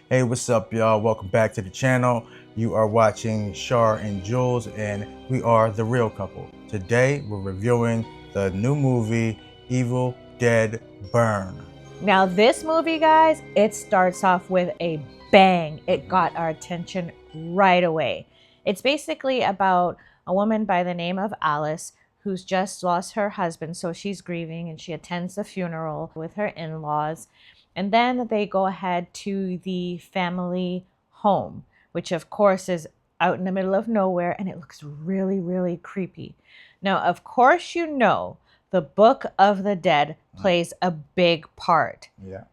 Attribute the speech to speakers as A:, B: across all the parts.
A: Hey, what's up, y'all? Welcome back to the channel. You are watching Shar and Jules, and we are the real couple. Today, we're reviewing the new movie, Evil Dead Burn.
B: Now this movie, guys, it starts off with a bang. It got our attention right away. It's basically about a woman by the name of Alice who's just lost her husband, so she's grieving and she attends the funeral with her in-laws. And then they go ahead to the family home, which of course is out in the middle of nowhere, and it looks really, really creepy. Now, of course, you know the Book of the Dead plays a big part.
A: Yeah.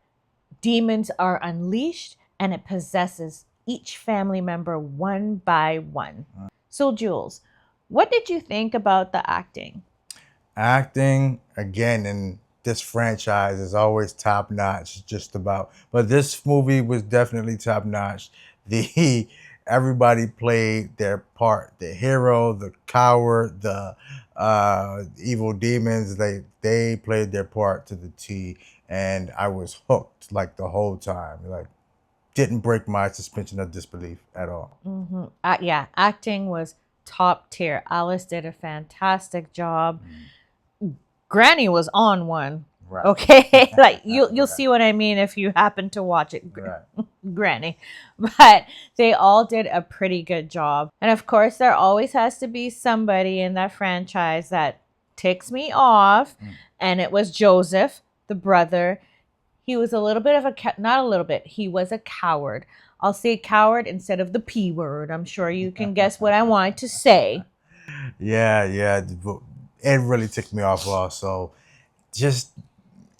B: Demons are unleashed and it possesses each family member one by one. So, Jules, what did you think about the acting?
A: Acting, again, in this franchise is always top notch, just about. But this movie was definitely top notch. The Everybody played their part. The hero, the coward, the evil demons. They played their part to the T, and I was hooked like the whole time. Like, didn't break my suspension of disbelief at all.
B: Yeah, acting was top tier. Alice did a fantastic job. Granny was on one.
A: Right.
B: Okay, like you'll
A: Right.
B: see what I mean if you happen to watch it,
A: Right.
B: Granny. But they all did a pretty good job. And of course, there always has to be somebody in that franchise that ticks me off. And it was Joseph, the brother. He was a little bit of not a little bit, he was a coward. I'll say coward instead of the P word. I'm sure you can guess what I wanted to say.
A: Yeah. It really ticked me off also. Just,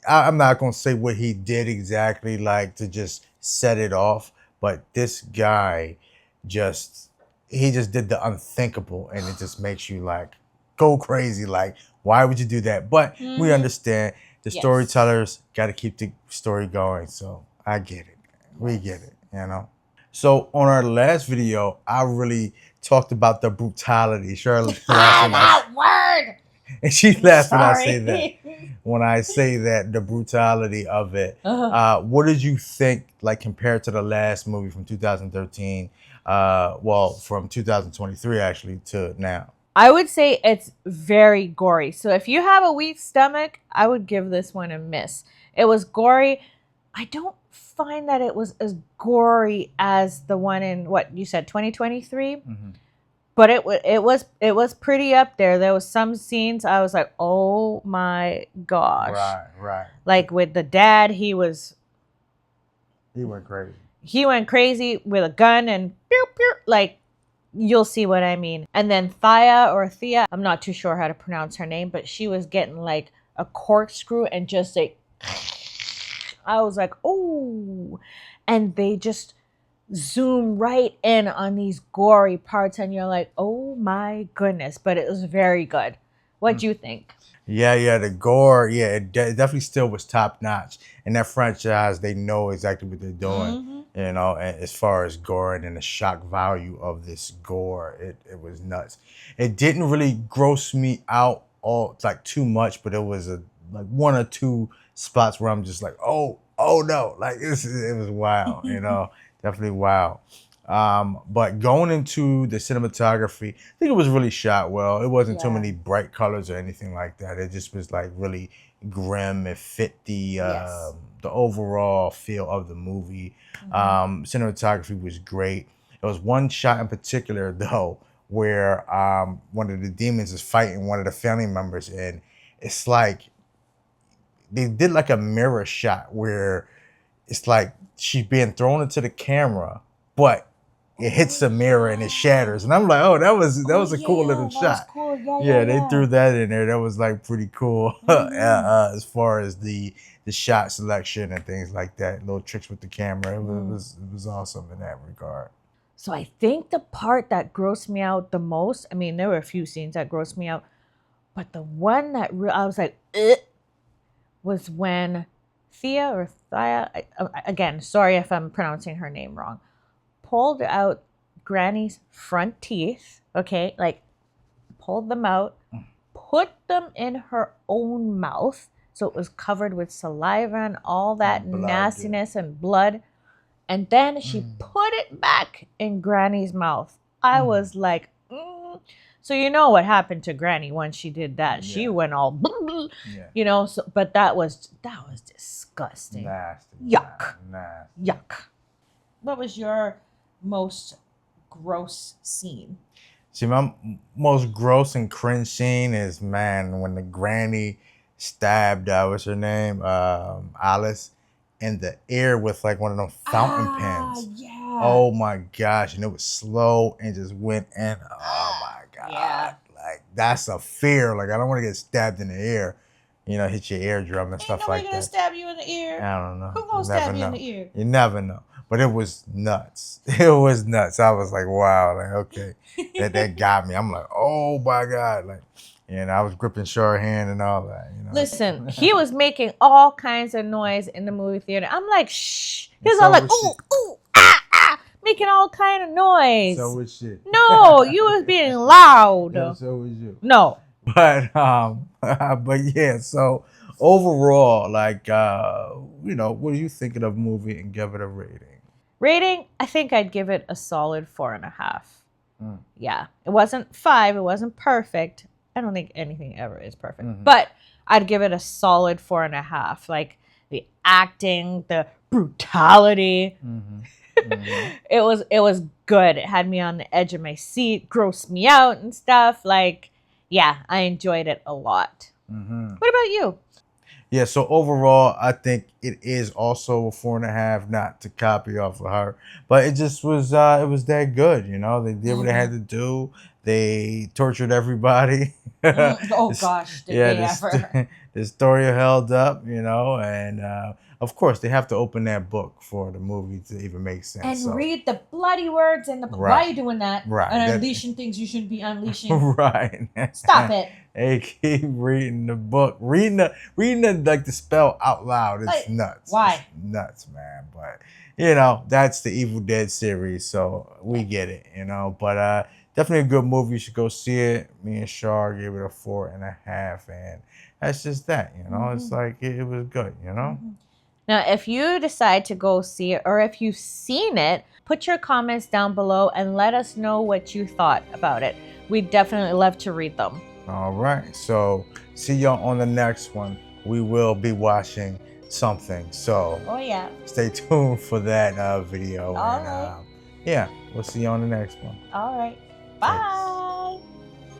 A: I'm not going to say what he did exactly, like to just set it off, but this guy he just did the unthinkable, and it just makes you like go crazy. Like, why would you do that? But we understand the
B: Yes.
A: storytellers got to keep the story going. So I get it. We get it, you know? So on our last video, I really talked about the brutality. Shirley laughed
B: That word!
A: and she laughs when I
B: Sorry.
A: say that. When I say that, the brutality of it. What did you think, like compared to the last movie from 2013? Well, from 2023 actually to now.
B: I would say it's very gory. So if you have a weak stomach, I would give this one a miss. It was gory. I don't find that it was as gory as the one in what you said 2023. But it was pretty up there. There was some scenes I was like, "Oh my gosh."
A: Right.
B: Like with the dad, he
A: He went crazy.
B: went crazy with a gun and pew, pew, like you'll see what I mean. And then Thea, I'm not too sure how to pronounce her name, but she was getting like a corkscrew and just like, I was like, oh, and they just zoom right in on these gory parts, and you're like, oh my goodness. But it was very good. What do you think?
A: Yeah, the gore, yeah, it definitely still was top notch. And that franchise, they know exactly what they're doing, you know, and as far as gore and the shock value of this gore, it was nuts. It didn't really gross me out all like too much, but it was like one or two spots where I'm just like, oh no, like it was wild, you know, definitely wild. But going into the cinematography, I think it was really shot well. It wasn't too many bright colors or anything like that. It just was like really grim. It fit the overall feel of the movie. Cinematography was great. There was one shot in particular though where one of the demons is fighting one of the family members, and it's like they did like a mirror shot where it's like she's being thrown into the camera, but it hits the mirror and it shatters. And I'm like, oh, that was a cool little shot.
B: Cool.
A: Yeah, they threw that in there. That was like pretty cool as far as the shot selection and things like that. Little tricks with the camera. It was awesome in that regard.
B: So I think the part that grossed me out the most, I mean, there were a few scenes that grossed me out, but the one that I was like, ugh, was when Thea, again, sorry if I'm pronouncing her name wrong, pulled out Granny's front teeth, okay, like pulled them out, put them in her own mouth, so it was covered with saliva and all that
A: Blood,
B: nastiness and blood. And then she put it back in Granny's mouth. I was like, So you know what happened to Granny when she did that?
A: Yeah.
B: She went all,
A: Yeah.
B: you know. So, but that was disgusting.
A: Nasty.
B: Yuck.
A: Nasty.
B: Yuck. What was your most gross scene?
A: See, my most gross and cringe scene is, man, when the granny stabbed, what's her name, Alice, in the ear with like one of them fountain pens.
B: Yeah.
A: Oh my gosh, and it was slow and just went in. Oh my god.
B: Yeah.
A: Like, that's a fear. Like, I don't want to get stabbed in the ear, you know, hit your eardrum and stuff like that.
B: Gonna stab you in the ear.
A: I don't know.
B: Who gonna stab you in the ear?
A: You never know. But it was nuts. It was nuts. I was like, wow, like, okay. that got me. I'm like, oh my God. Like, and I was gripping Shaw's hand and all that, you know.
B: Listen, he was making all kinds of noise in the movie theater. I'm like, shh. He was all like, ooh, ah, making all kind of noise.
A: So was shit.
B: No, you was being loud.
A: Yeah, so was you.
B: No.
A: But but yeah, so overall, like you know, what are you thinking of the movie and give it a rating?
B: Rating, I think I'd give it a solid 4.5. Yeah. It wasn't 5, it wasn't perfect. I don't think anything ever is perfect. But I'd give it a solid 4.5. Like the acting, the brutality. It was good. It had me on the edge of my seat, grossed me out and stuff. Like, yeah, I enjoyed it a lot. What about you?
A: Yeah, so overall, I think it is also a 4.5, not to copy off of her, but it just was it was that good, you know. They did what they had to do. They tortured everybody.
B: Oh gosh, did they ever?
A: The story held up, you know, and of course they have to open that book for the movie to even make sense.
B: And read the bloody words in the book. Why are you doing that?
A: Right.
B: And unleashing things you shouldn't be unleashing.
A: Right.
B: Stop it.
A: Hey, keep reading the book. Reading the like the spell out loud. It's nuts.
B: Why?
A: It's nuts, man. But you know, that's the Evil Dead series, so we get it, you know. But definitely a good movie. You should go see it. Me and Shar gave it a 4.5, and that's just that, you know. It's like it was good, you know.
B: Now, if you decide to go see it, or if you've seen it, put your comments down below and let us know what you thought about it. We'd definitely love to read them.
A: All right, so see y'all on the next one. We will be watching something, so
B: yeah,
A: stay tuned for that video.
B: All right.
A: Yeah, we'll see you on the next one.
B: All right, bye.